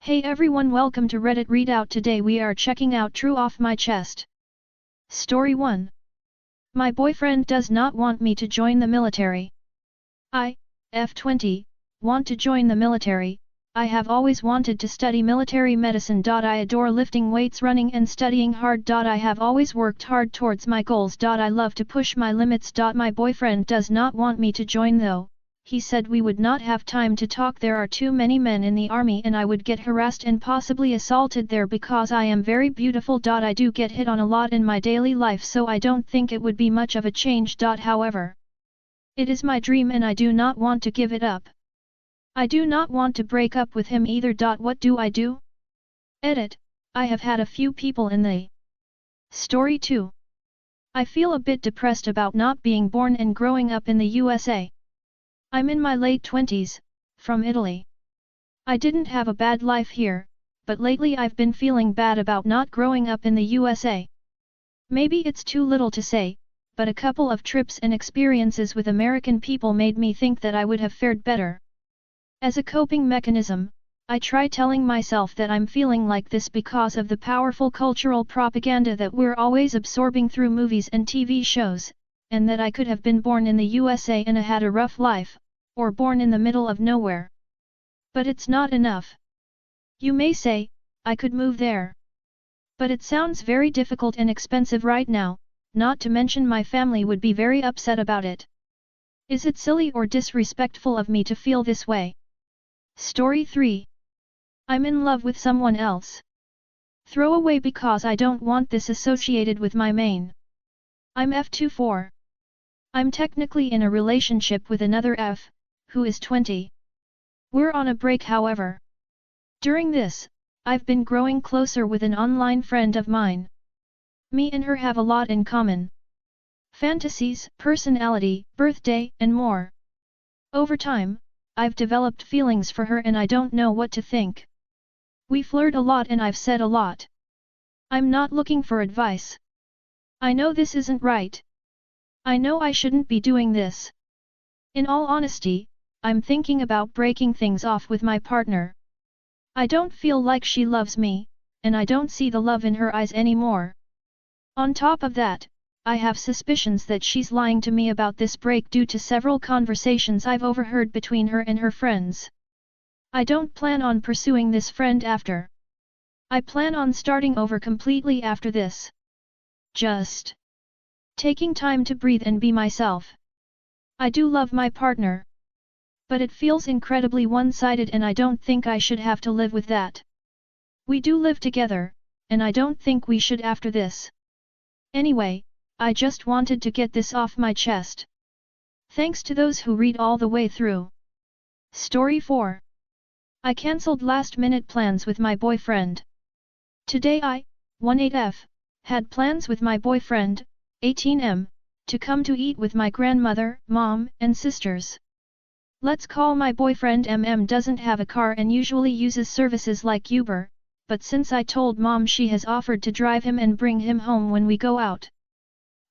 Hey everyone, welcome to Reddit Readout. Today we are checking out True Off My Chest. Story 1. My boyfriend does not want me to join the military. I, F20, want to join the military. I have always wanted to study military medicine. I adore lifting weights, running and studying hard. I have always worked hard towards my goals. I love to push my limits. My boyfriend does not want me to join though. He said we would not have time to talk. There are too many men in the army and I would get harassed and possibly assaulted there because I am very beautiful. I do get hit on a lot in my daily life, so I don't think it would be much of a change. However, it is my dream and I do not want to give it up. I do not want to break up with him either. What do I do? Edit. I have had a few people in the Story 2. I feel a bit depressed about not being born and growing up in the USA. I'm in my late 20s, from Italy. I didn't have a bad life here, but lately I've been feeling bad about not growing up in the USA. Maybe it's too little to say, but a couple of trips and experiences with American people made me think that I would have fared better. As a coping mechanism, I try telling myself that I'm feeling like this because of the powerful cultural propaganda that we're always absorbing through movies and TV shows, and that I could have been born in the USA and had a rough life, or born in the middle of nowhere. But it's not enough. You may say, I could move there. But it sounds very difficult and expensive right now, not to mention my family would be very upset about it. Is it silly or disrespectful of me to feel this way? Story 3. I'm in love with someone else. Throw away because I don't want this associated with my main. I'm F24. I'm technically in a relationship with another F, who is 20. We're on a break however. During this, I've been growing closer with an online friend of mine. Me and her have a lot in common. Fantasies, personality, birthday, and more. Over time, I've developed feelings for her and I don't know what to think. We flirt a lot and I've said a lot. I'm not looking for advice. I know this isn't right. I know I shouldn't be doing this. In all honesty, I'm thinking about breaking things off with my partner. I don't feel like she loves me, and I don't see the love in her eyes anymore. On top of that, I have suspicions that she's lying to me about this break due to several conversations I've overheard between her and her friends. I don't plan on pursuing this friend after. I plan on starting over completely after this. Just taking time to breathe and be myself. I do love my partner. But it feels incredibly one-sided and I don't think I should have to live with that. We do live together, and I don't think we should after this. Anyway, I just wanted to get this off my chest. Thanks to those who read all the way through. Story 4. I cancelled last-minute plans with my boyfriend. Today I, 18F, had plans with my boyfriend, 18M, to come to eat with my grandmother, mom, and sisters. Let's call my boyfriend doesn't have a car and usually uses services like Uber, but since I told mom she has offered to drive him and bring him home when we go out.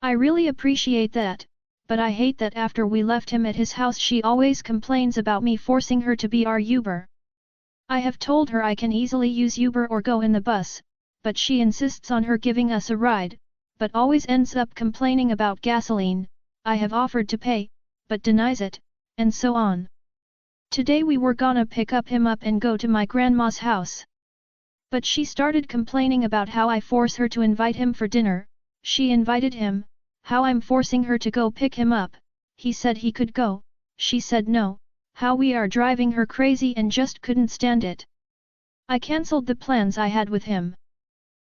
I really appreciate that, but I hate that after we left him at his house she always complains about me forcing her to be our Uber. I have told her I can easily use Uber or go in the bus, but she insists on her giving us a ride, but always ends up complaining about gasoline. I have offered to pay, but denies it, and so on. Today we were gonna pick him up and go to my grandma's house. But she started complaining about how I force her to invite him for dinner. She invited him, how I'm forcing her to go pick him up. He said he could go, she said no, how we are driving her crazy and just couldn't stand it. I cancelled the plans I had with him.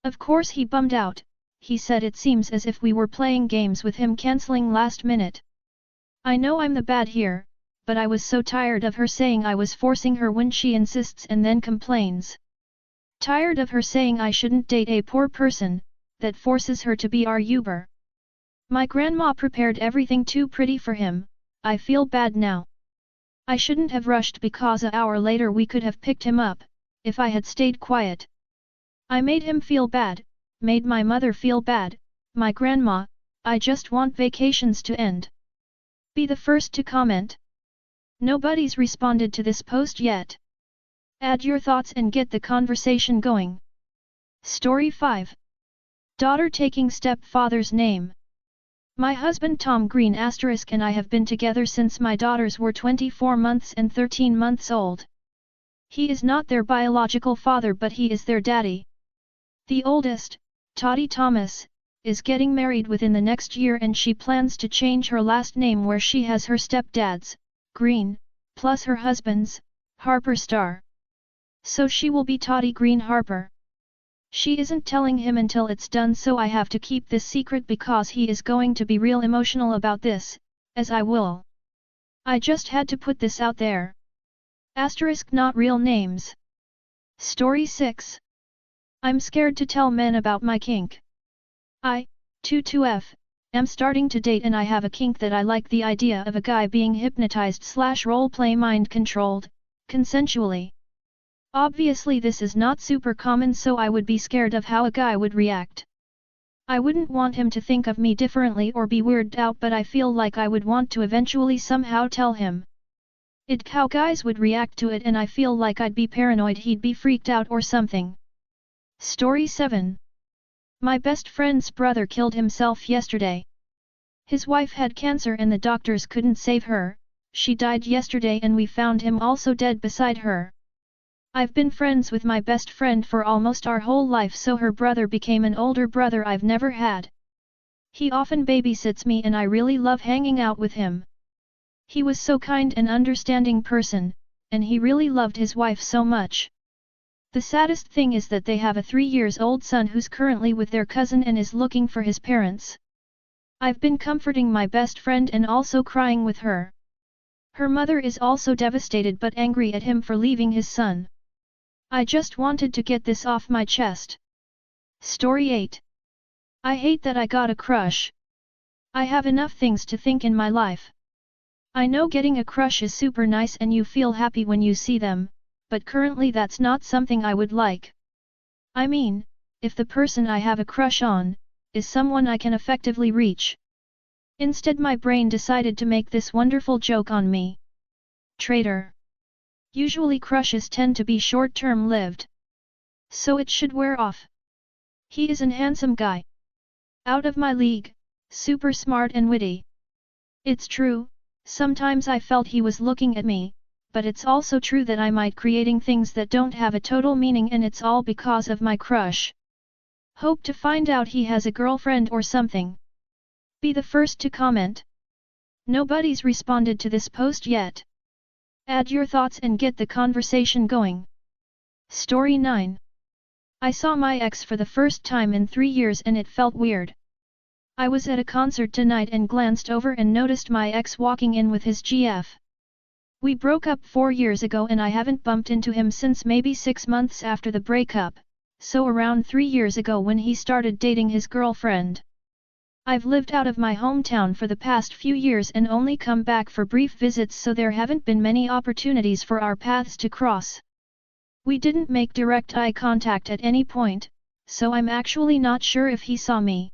Of course he bummed out. He said it seems as if we were playing games with him cancelling last minute. I know I'm the bad here, but I was so tired of her saying I was forcing her when she insists and then complains. Tired of her saying I shouldn't date a poor person, that forces her to be our Uber. My grandma prepared everything too pretty for him. I feel bad now. I shouldn't have rushed because an hour later we could have picked him up, if I had stayed quiet. I made him feel bad, made my mother feel bad, my grandma. I just want vacations to end. Be the first to comment. Nobody's responded to this post yet. Add your thoughts and get the conversation going. Story 5. Daughter taking stepfather's name. My husband Tom Green * and I have been together since my daughters were 24 months and 13 months old. He is not their biological father but he is their daddy. The oldest, Toddy Thomas, is getting married within the next year and she plans to change her last name where she has her stepdad's, Green, plus her husband's, Harper Star. So she will be Toddy Green Harper. She isn't telling him until it's done so I have to keep this secret because he is going to be real emotional about this, as I will. I just had to put this out there. Not real names. Story 6. I'm scared to tell men about my kink. I, 22F, am starting to date and I have a kink that I like the idea of a guy being hypnotized / roleplay mind controlled, consensually. Obviously this is not super common so I would be scared of how a guy would react. I wouldn't want him to think of me differently or be weirded out but I feel like I would want to eventually somehow tell him. How guys would react to it and I feel like I'd be paranoid he'd be freaked out or something. Story 7. My best friend's brother killed himself yesterday. His wife had cancer and the doctors couldn't save her, she died yesterday and we found him also dead beside her. I've been friends with my best friend for almost our whole life so her brother became an older brother I've never had. He often babysits me and I really love hanging out with him. He was so kind and understanding person, and he really loved his wife so much. The saddest thing is that they have a 3-year-old son who's currently with their cousin and is looking for his parents. I've been comforting my best friend and also crying with her. Her mother is also devastated but angry at him for leaving his son. I just wanted to get this off my chest. Story 8. I hate that I got a crush. I have enough things to think in my life. I know getting a crush is super nice and you feel happy when you see them, but currently that's not something I would like. I mean, if the person I have a crush on, is someone I can effectively reach. Instead my brain decided to make this wonderful joke on me. Traitor. Usually crushes tend to be short-term lived. So it should wear off. He is an handsome guy. Out of my league, super smart and witty. It's true, sometimes I felt he was looking at me, but it's also true that I might creating things that don't have a total meaning and it's all because of my crush. Hope to find out he has a girlfriend or something. Be the first to comment. Nobody's responded to this post yet. Add your thoughts and get the conversation going. Story 9. I saw my ex for the first time in 3 years and it felt weird. I was at a concert tonight and glanced over and noticed my ex walking in with his GF. We broke up 4 years ago and I haven't bumped into him since maybe 6 months after the breakup, so around 3 years ago when he started dating his girlfriend. I've lived out of my hometown for the past few years and only come back for brief visits so there haven't been many opportunities for our paths to cross. We didn't make direct eye contact at any point, so I'm actually not sure if he saw me.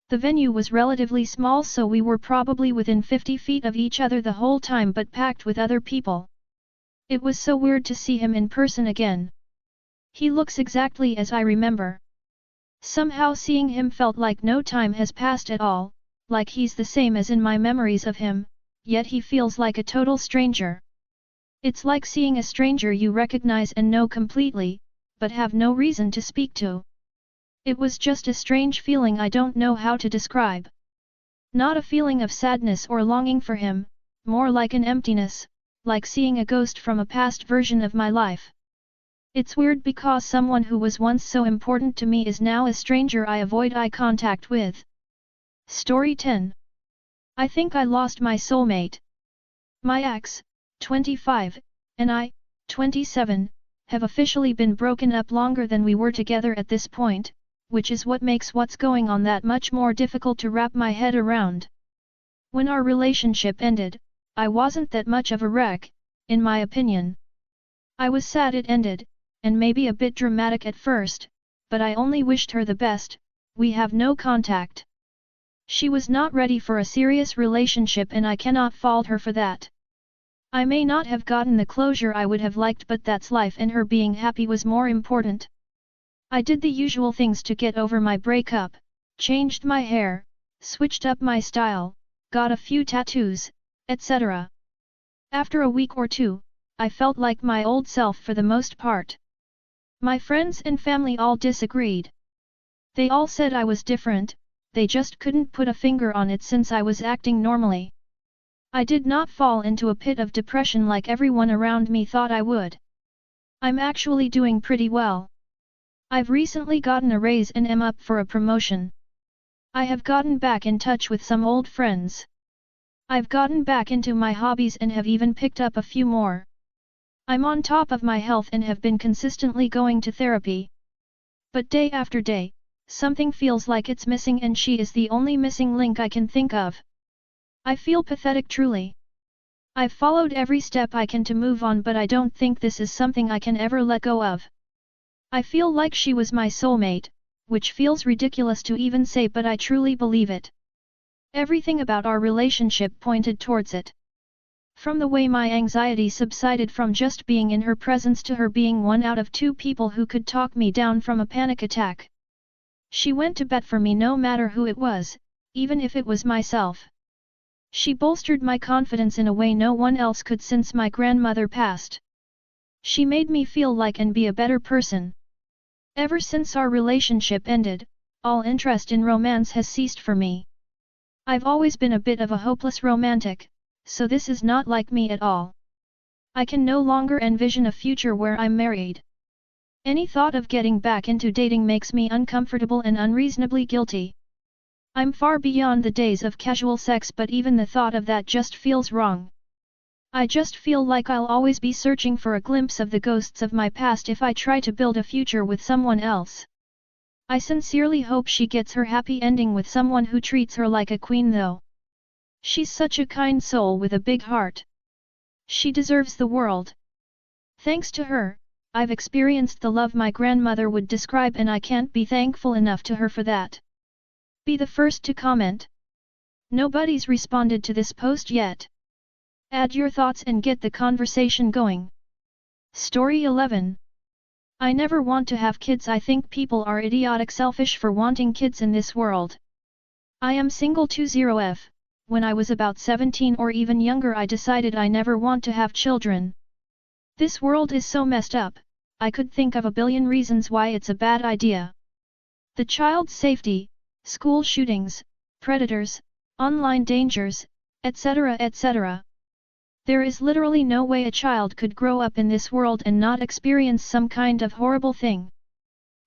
The venue was relatively small so we were probably within 50 feet of each other the whole time but packed with other people. It was so weird to see him in person again. He looks exactly as I remember. Somehow seeing him felt like no time has passed at all, like he's the same as in my memories of him, yet he feels like a total stranger. It's like seeing a stranger you recognize and know completely, but have no reason to speak to. It was just a strange feeling I don't know how to describe. Not a feeling of sadness or longing for him, more like an emptiness, like seeing a ghost from a past version of my life. It's weird because someone who was once so important to me is now a stranger I avoid eye contact with. Story 10. I think I lost my soulmate. My ex, 25, and I, 27, have officially been broken up longer than we were together at this point, which is what makes what's going on that much more difficult to wrap my head around. When our relationship ended, I wasn't that much of a wreck, in my opinion. I was sad it ended, and maybe a bit dramatic at first, but I only wished her the best. We have no contact. She was not ready for a serious relationship and I cannot fault her for that. I may not have gotten the closure I would have liked, but that's life and her being happy was more important. I did the usual things to get over my breakup, changed my hair, switched up my style, got a few tattoos, etc. After a week or two, I felt like my old self for the most part. My friends and family all disagreed. They all said I was different, they just couldn't put a finger on it since I was acting normally. I did not fall into a pit of depression like everyone around me thought I would. I'm actually doing pretty well. I've recently gotten a raise and am up for a promotion. I have gotten back in touch with some old friends. I've gotten back into my hobbies and have even picked up a few more. I'm on top of my health and have been consistently going to therapy. But day after day, something feels like it's missing, and she is the only missing link I can think of. I feel pathetic truly. I've followed every step I can to move on, but I don't think this is something I can ever let go of. I feel like she was my soulmate, which feels ridiculous to even say, but I truly believe it. Everything about our relationship pointed towards it. From the way my anxiety subsided from just being in her presence to her being one out of two people who could talk me down from a panic attack. She went to bat for me no matter who it was, even if it was myself. She bolstered my confidence in a way no one else could since my grandmother passed. She made me feel like and be a better person. Ever since our relationship ended, all interest in romance has ceased for me. I've always been a bit of a hopeless romantic, so this is not like me at all. I can no longer envision a future where I'm married. Any thought of getting back into dating makes me uncomfortable and unreasonably guilty. I'm far beyond the days of casual sex, but even the thought of that just feels wrong. I just feel like I'll always be searching for a glimpse of the ghosts of my past if I try to build a future with someone else. I sincerely hope she gets her happy ending with someone who treats her like a queen though. She's such a kind soul with a big heart. She deserves the world. Thanks to her, I've experienced the love my grandmother would describe, and I can't be thankful enough to her for that. Be the first to comment. Nobody's responded to this post yet. Add your thoughts and get the conversation going. Story 11. I never want to have kids. I think people are idiotic selfish for wanting kids in this world. I am single 20f. When I was about 17 or even younger, I decided I never want to have children. This world is so messed up, I could think of a billion reasons why it's a bad idea. The child's safety, school shootings, predators, online dangers, etc. etc. There is literally no way a child could grow up in this world and not experience some kind of horrible thing.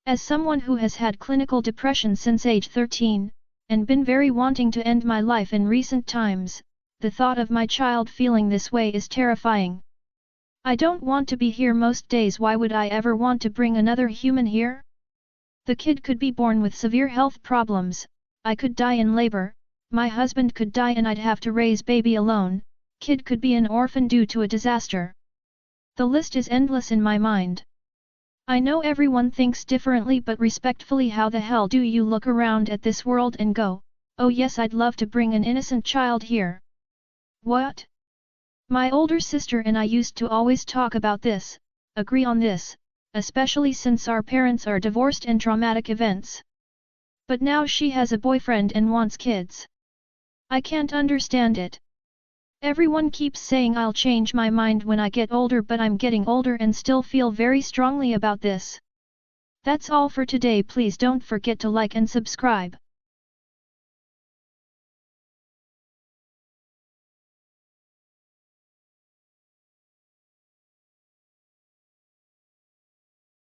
As someone who has had clinical depression since age 13, and been very wanting to end my life in recent times, the thought of my child feeling this way is terrifying. I don't want to be here most days. Why would I ever want to bring another human here? The kid could be born with severe health problems, I could die in labor, my husband could die and I'd have to raise baby alone, kid could be an orphan due to a disaster. The list is endless in my mind. I know everyone thinks differently, but respectfully, how the hell do you look around at this world and go, oh yes, I'd love to bring an innocent child here? What? My older sister and I used to always talk about this, agree on this, especially since our parents are divorced and traumatic events. But now she has a boyfriend and wants kids. I can't understand it. Everyone keeps saying I'll change my mind when I get older, but I'm getting older and still feel very strongly about this. That's all for today. Please don't forget to like and subscribe.